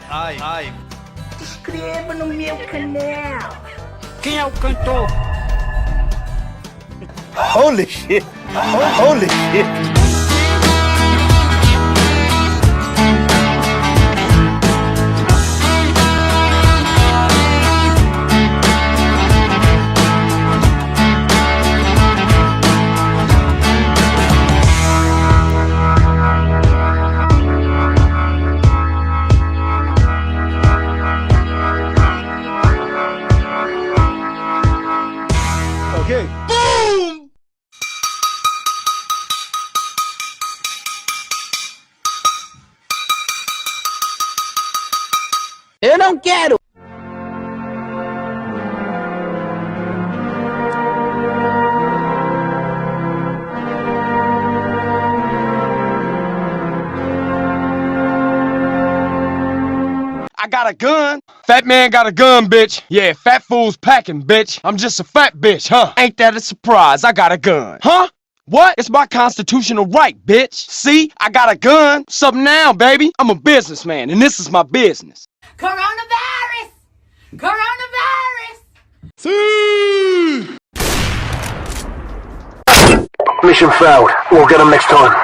ai. Se inscreva no meu canal. Quem é o cantor? Holy shit. Holy shit. Ok? Boom! Eu não quero! I got a gun. Fat man got a gun, bitch. Yeah, fat fool's packing, bitch. I'm just a fat bitch, huh? Ain't that a surprise? I got a gun. Huh? What? It's my constitutional right, bitch. See? I got a gun. What's up now, baby? I'm a businessman, and this is my business. Coronavirus! Coronavirus! See! Mission failed. We'll get them next time.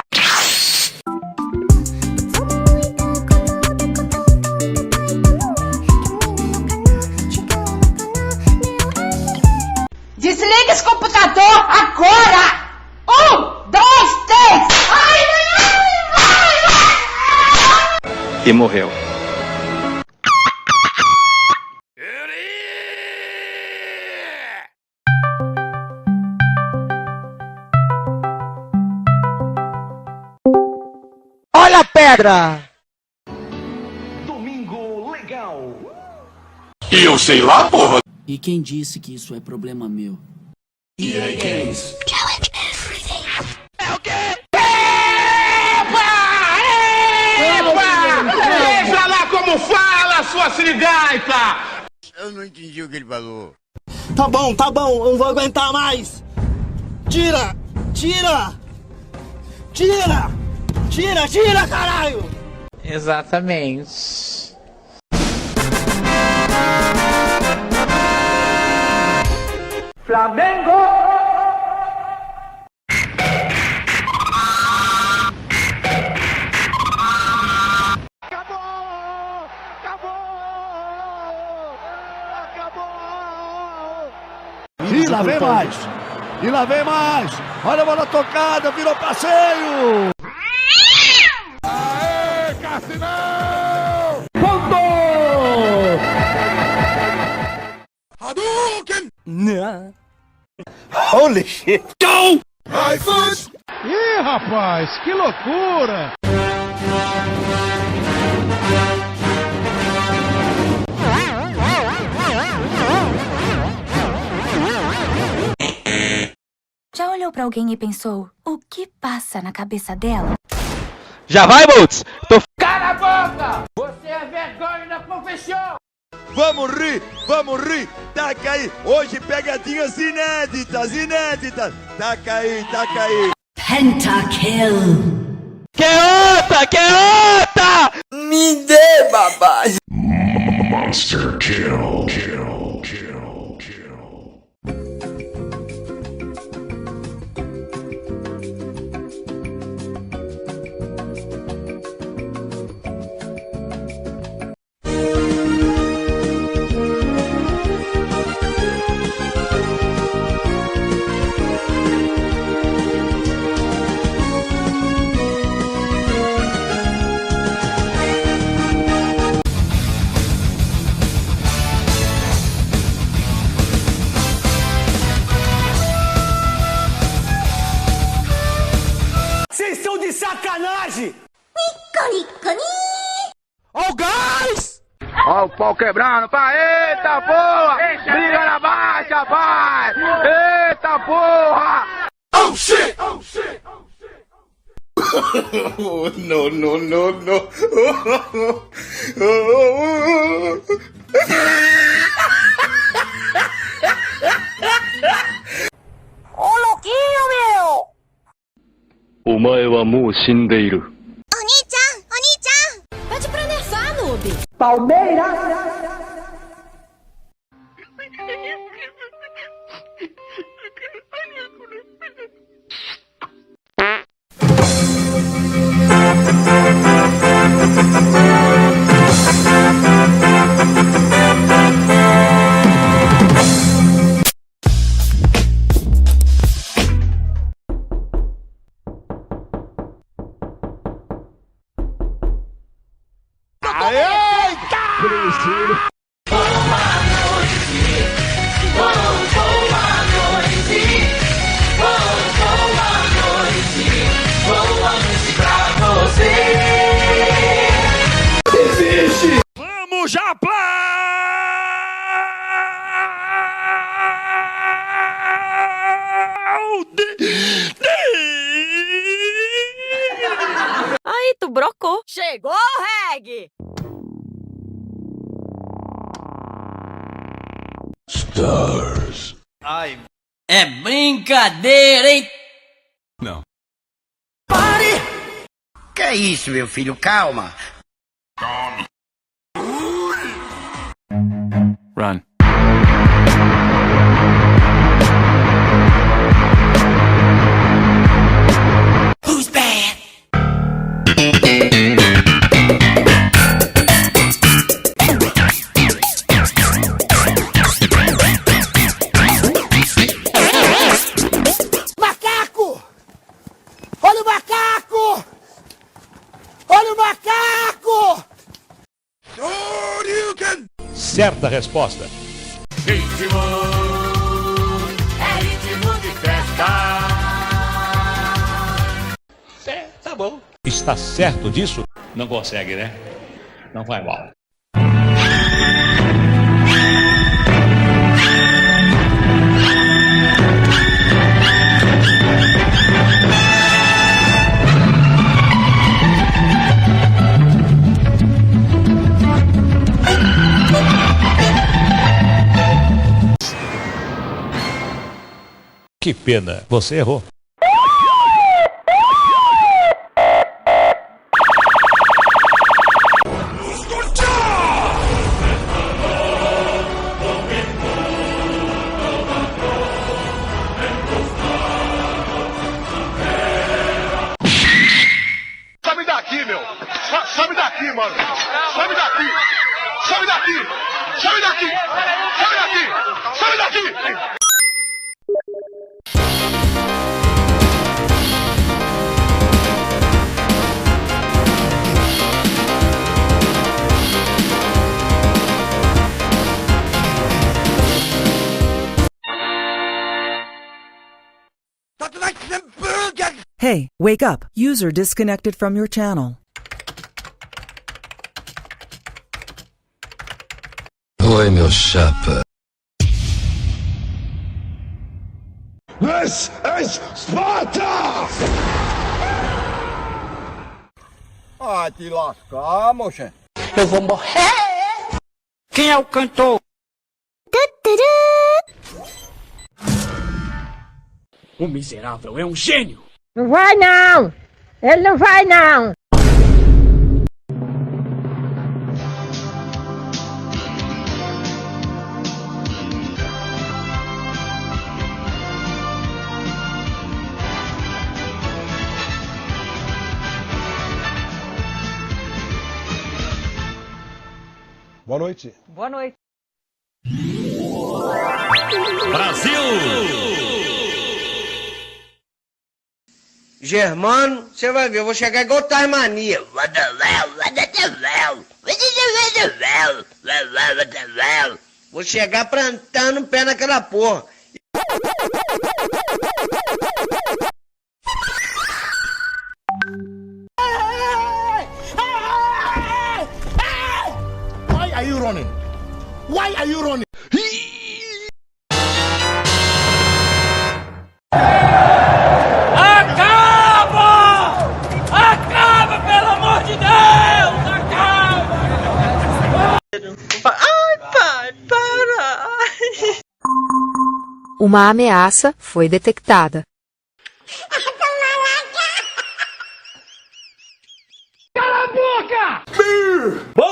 Desliga esse computador agora! 1, 2, 3! E morreu. Olha a pedra! Domingo legal. E eu sei lá, porra. E quem disse que isso é problema meu? EA Games. É o quê? Veja lá como fala, sua sirigaita! Eu não entendi o que ele falou. Tá bom, eu não vou aguentar mais! Tira, caralho! Exatamente. Flamengo! E lá vem mais! E lá vem mais! Olha a bola tocada, virou passeio! Aê, Cassinão! Ponto! Hadouken! Não. Holy shit. Go! iFood! Ih, rapaz, que loucura! Já olhou pra alguém e pensou, o que passa na cabeça dela? Já vai, Boltz? Cala a boca! Você é vergonha da profissão! Vamos rir, taca aí, hoje pegadinhas inéditas, taca aí. Pentakill! Que outra! Me dê, babá! Monster kill. Vocês estão de sacanagem! Ó o gás! Ó o pau quebrando, pá! Eita porra! Briga na baixa, vai! Eita porra! Oh shit! No. Ô, louquinho, meu! お前はもう死んでいる。Oni-chan! Pede pra nerfar, noob! Vamos já Aí, tu brocou. Chegou o reggae. Stars. Ai. É brincadeira, hein? Não. Que é isso, meu filho? Calma. Run. Who's bad? Macaco! Olha o macaco! Olha o macaco! Certa resposta. Ritmo, é ritmo de festa. Tá bom. Está certo disso? Não consegue, né? Não vai mal. Que pena, você errou. Sobe daqui, meu! Sobe daqui, mano! Sobe daqui! Sobe daqui! Sobe daqui! Sobe daqui! Sobe daqui! Hey, wake up. User disconnected from your channel. Oi, meu chapa. This is Sparta! Ah, te lascar, moxa. Eu vou morrer. Quem é o cantor? O miserável é um gênio! Não vai não! Ele não vai não! Boa noite. Boa noite. Brasil! Germano, você vai ver, eu vou chegar igual Tasmania. Vou chegar plantando o pé naquela porra. Why are you running? Why are you running? Acaba! Acaba, pelo amor de Deus! Acaba! Ai, pai, para! Uma ameaça foi detectada. Boa!